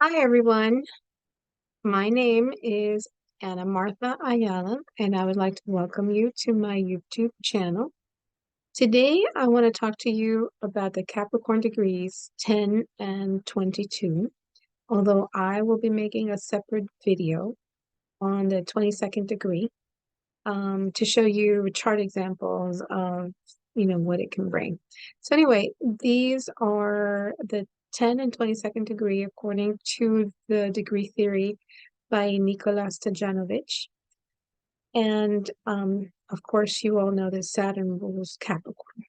Hi everyone, my name is Anna Martha Ayala, and I would like to welcome you to my YouTube channel. Today, I want to talk to you about the Capricorn degrees 10 and 22, although I will be making a separate video on the 22nd degree to show you chart examples of, what it can bring. So anyway, these are the 10 and 22nd degree according to the degree theory by Nikola Stojanovic. And of course, you all know that Saturn rules Capricorn.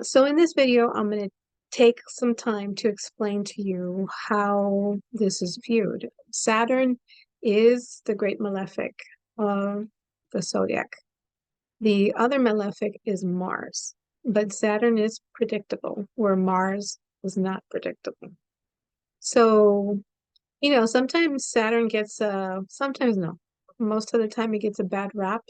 So in this video, I'm going to take some time to explain to you how this is viewed. Saturn is the great malefic of the zodiac. The other malefic is Mars, but Saturn is predictable, where Mars was not predictable. So, sometimes Saturn gets sometimes no. Most of the time it gets a bad rap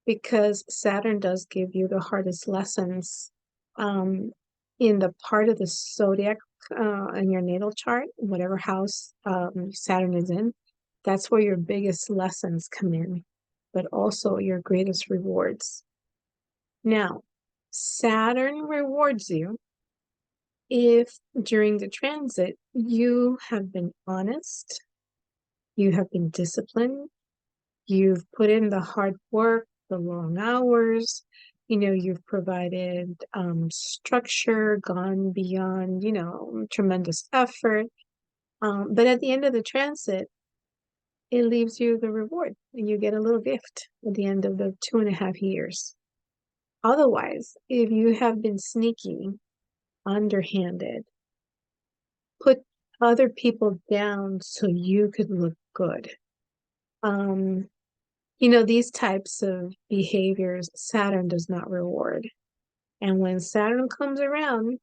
because Saturn does give you the hardest lessons um, in the part of the zodiac in your natal chart, whatever house Saturn is in. That's where your biggest lessons come in, but also your greatest rewards. Now, Saturn rewards you if during the transit you have been honest, you have been disciplined, you've put in the hard work, the long hours, you've provided structure, gone beyond, tremendous effort. But at the end of the transit, it leaves you the reward and you get a little gift at the end of the 2.5 years. Otherwise, if you have been sneaky, underhanded, put other people down so you could look good. These types of behaviors, Saturn does not reward. And when Saturn comes around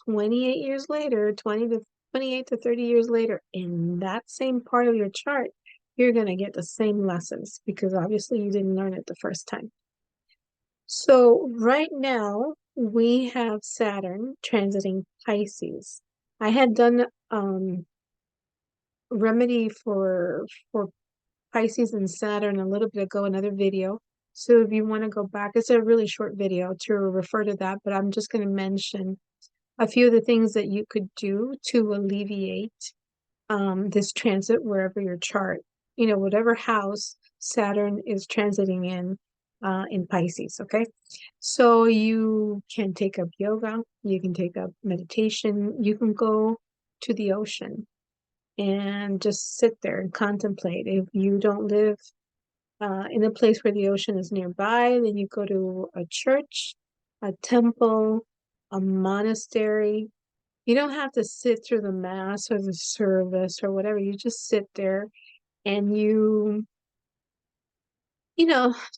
28 years later, 28 to 30 years later, in that same part of your chart, you're going to get the same lessons because obviously you didn't learn it the first time. So right now we have Saturn transiting Pisces. I had done remedy for Pisces and Saturn a little bit ago, another video. So if you want to go back, it's a really short video to refer to that, but I'm just going to mention a few of the things that you could do to alleviate this transit wherever your chart, whatever house Saturn is transiting in Pisces, okay? So you can take up yoga, you can take up meditation, you can go to the ocean and just sit there and contemplate. If you don't live in a place where the ocean is nearby, then you go to a church, a temple, a monastery. You don't have to sit through the mass or the service or whatever. You just sit there and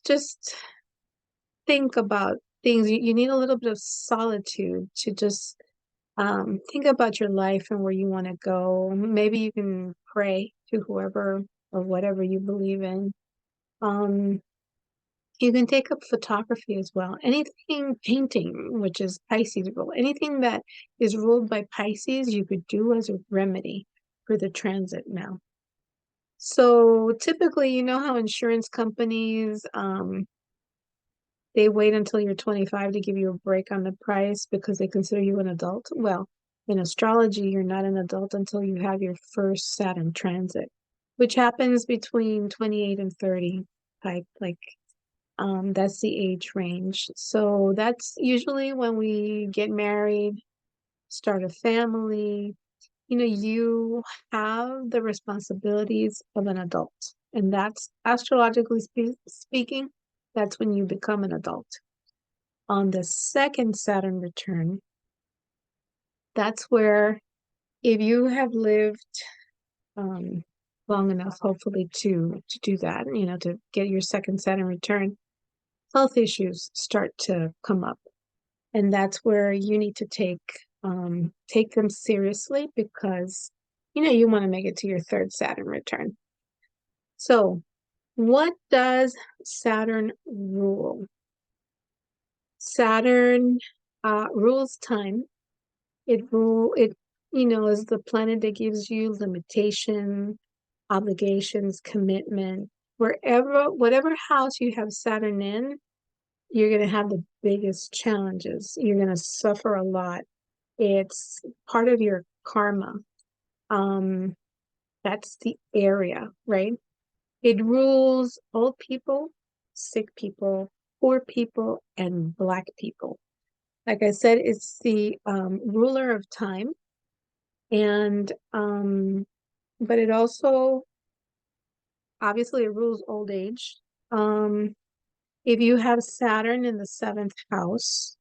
just think about things. You need a little bit of solitude to just think about your life and where you want to go. Maybe you can pray to whoever or whatever you believe in. Um, you can take up photography as well. Anything painting, which is Pisces rule, anything that is ruled by Pisces, you could do as a remedy for the transit now. So typically, you know how insurance companies, they wait until you're 25 to give you a break on the price because they consider you an adult. Well, in astrology, you're not an adult until you have your first Saturn transit, which happens between 28 and 30 type, like that's the age range. So that's usually when we get married, start a family. You have the responsibilities of an adult. And that's astrologically speaking, that's when you become an adult. On the second Saturn return, that's where if you have lived long enough, hopefully to do that, to get your second Saturn return, health issues start to come up. And that's where you need to take them seriously because you want to make it to your third Saturn return. So what does Saturn rule? Saturn rules time. It is the planet that gives you limitation, obligations, commitment. Whatever house you have Saturn in, you're going to have the biggest challenges. You're going to suffer a lot. It's part of your karma. Um, that's the area, right? It rules old people, sick people, poor people, and Black people. Like I said, it's the ruler of time. And, but it also, obviously, it rules old age. Um, if you have Saturn in the seventh house,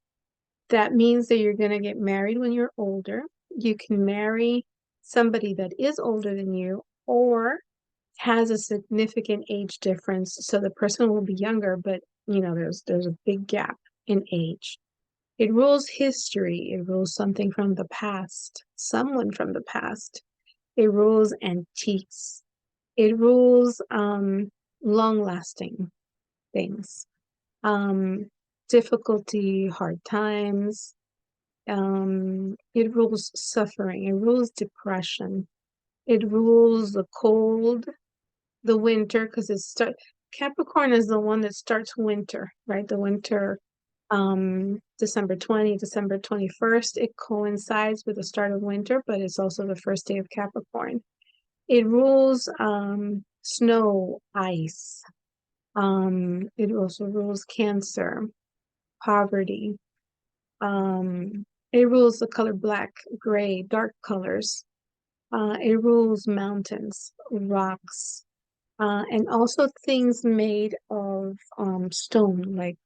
that means that you're going to get married when you're older. You can marry somebody that is older than you or has a significant age difference. So the person will be younger, but there's a big gap in age. It rules history. It rules something from the past, someone from the past. It rules antiques. It rules long-lasting things. Um, difficulty, hard times. It rules suffering. It rules depression. It rules the cold, the winter, because Capricorn is the one that starts winter, right? The winter, December 20, December 21st. It coincides with the start of winter, but it's also the first day of Capricorn. It rules snow, ice. It also rules Cancer, poverty. It rules the color black, gray, dark colors. It rules mountains, rocks, and also things made of stone, like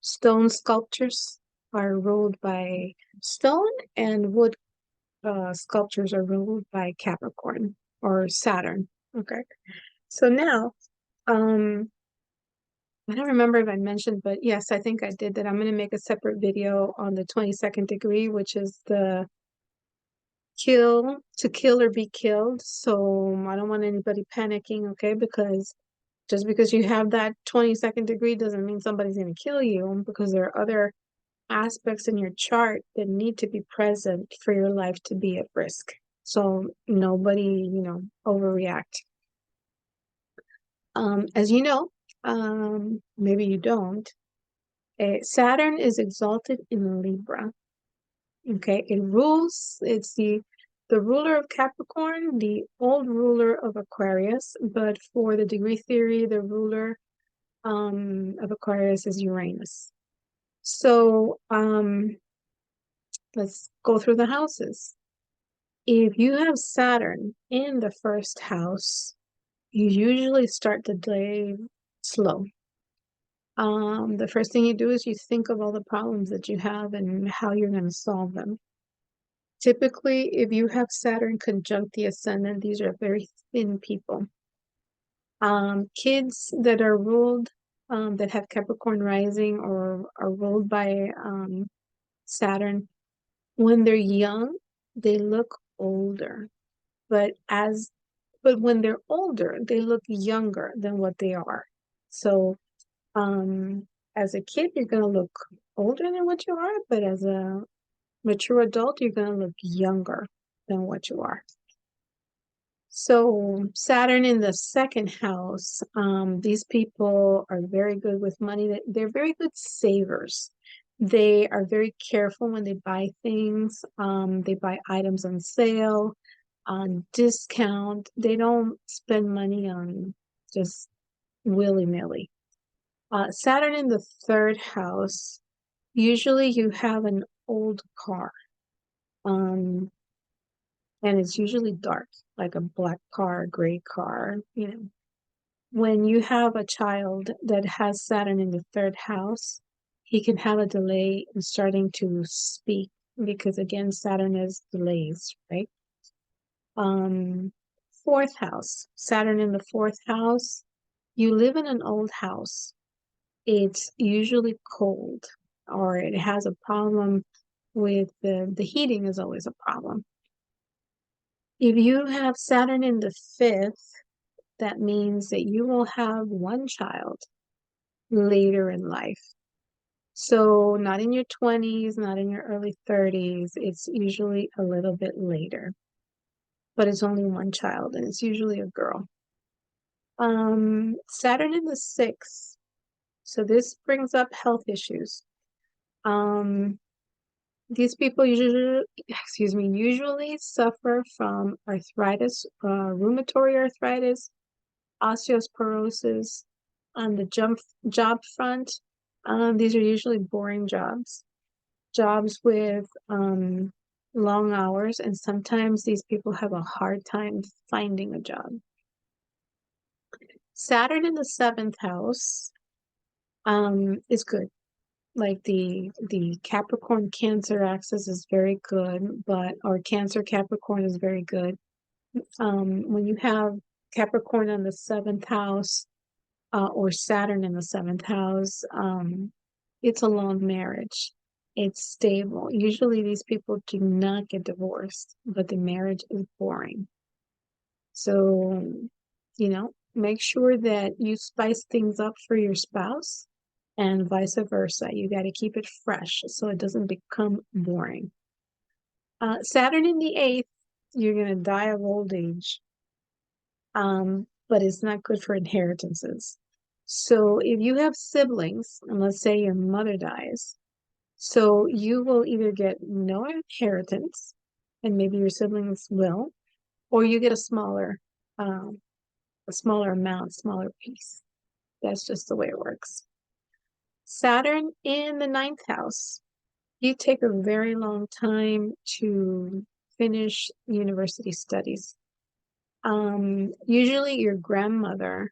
stone sculptures are ruled by stone, and wood sculptures are ruled by Capricorn or Saturn. Okay. So now, I don't remember if I mentioned, but yes, I think I did that. I'm going to make a separate video on the 22nd degree, which is the to kill or be killed. So I don't want anybody panicking, okay? Because just because you have that 22nd degree doesn't mean somebody's going to kill you, because there are other aspects in your chart that need to be present for your life to be at risk. So nobody, overreact. As you know, maybe you don't, Saturn is exalted in Libra. Okay, it's the ruler of Capricorn, the old ruler of Aquarius, but for the degree theory, the ruler of Aquarius is Uranus. So let's go through the houses. If you have Saturn in the first house, you usually start the day slow. The first thing you do is you think of all the problems that you have and how you're going to solve them. Typically, if you have Saturn conjunct the ascendant, these are very thin people. Kids that are ruled, that have Capricorn rising or are ruled by Saturn, when they're young, they look older. But when they're older, they look younger than what they are. So as a kid, you're going to look older than what you are, but as a mature adult, you're going to look younger than what you are. So Saturn in the second house, these people are very good with money. They're very good savers. They are very careful when they buy things. They buy items on sale, on discount. They don't spend money on just willy-nilly. Saturn in the third house, usually you have an old car. And it's usually dark, like a black car, gray car. When you have a child that has Saturn in the third house, he can have a delay in starting to speak, because again, Saturn is delays, right? Fourth house, Saturn in the fourth house, you live in an old house. It's usually cold, or it has a problem with the heating is always a problem. If you have Saturn in the fifth, that means that you will have one child later in life. So not in your 20s, not in your early 30s. It's usually a little bit later, but it's only one child and it's usually a girl. Saturn in the sixth. So this brings up health issues. Um, these people usually, excuse me, usually suffer from arthritis, rheumatoid arthritis, osteoporosis. On the job front, these are usually boring jobs with long hours, and sometimes these people have a hard time finding a job. Saturn in the seventh house is good. Like the Capricorn Cancer axis is very good, but or Cancer Capricorn is very good. When you have Capricorn in the seventh house, or Saturn in the seventh house, it's a long marriage. It's stable. Usually these people do not get divorced, but the marriage is boring. So, make sure that you spice things up for your spouse and vice versa. You got to keep it fresh so it doesn't become boring. Saturn in the eighth, you're going to die of old age. But it's not good for inheritances. So if you have siblings, and let's say your mother dies, so you will either get no inheritance, and maybe your siblings will, or you get um, a smaller amount, smaller piece. That's just the way it works. Saturn in the ninth house. You take a very long time to finish university studies. Usually your grandmother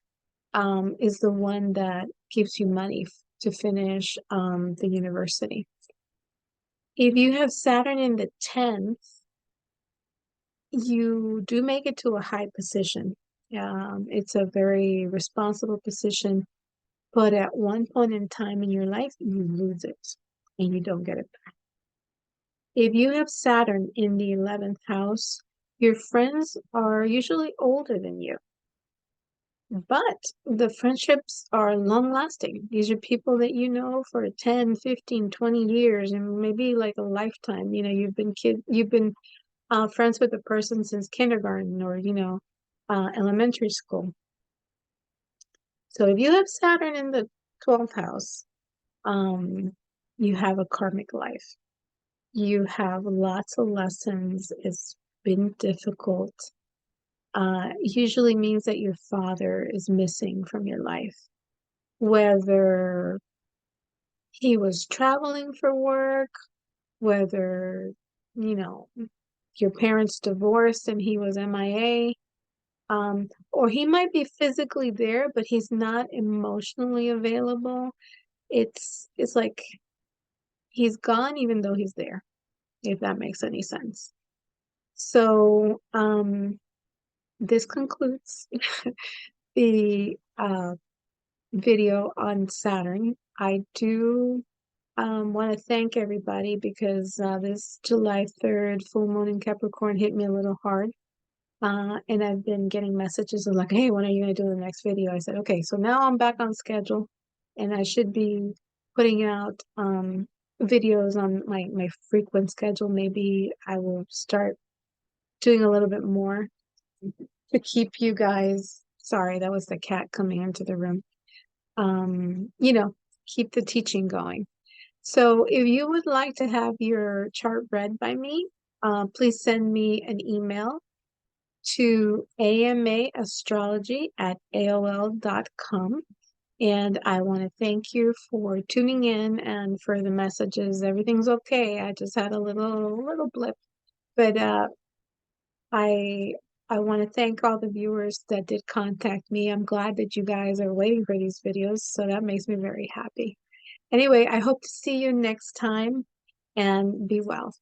is the one that gives you money to finish the university. If you have Saturn in the 10th, you do make it to a high position. It's a very responsible position, but at one point in time in your life, you lose it and you don't get it back. If you have Saturn in the 11th house, your friends are usually older than you. But the friendships are long lasting. These are people that you know for 10, 15, 20 years and maybe like a lifetime. You've been friends with a person since kindergarten or, elementary school. So if you have Saturn in the 12th house, um, you have a karmic life. You have lots of lessons. It's been difficult. Usually means that your father is missing from your life, whether he was traveling for work, whether, you know, your parents divorced and he was MIA, or he might be physically there, but he's not emotionally available. It's like he's gone even though he's there, if that makes any sense. So, this concludes the video on Saturn. I do want to thank everybody because this July 3rd full moon in Capricorn hit me a little hard. And I've been getting messages of like, hey, when are you going to do the next video? I said, okay, so now I'm back on schedule and I should be putting out videos on my frequent schedule. Maybe I will start doing a little bit more to keep you guys. Sorry, that was the cat coming into the room. Keep the teaching going. So if you would like to have your chart read by me, please send me an email to amaastrology@aol.com. And I want to thank you for tuning in and for the messages. Everything's okay. I just had a little blip. But I I want to thank all the viewers that did contact me. I'm glad that you guys are waiting for these videos, so that makes me very happy. Anyway, I hope to see you next time and be well.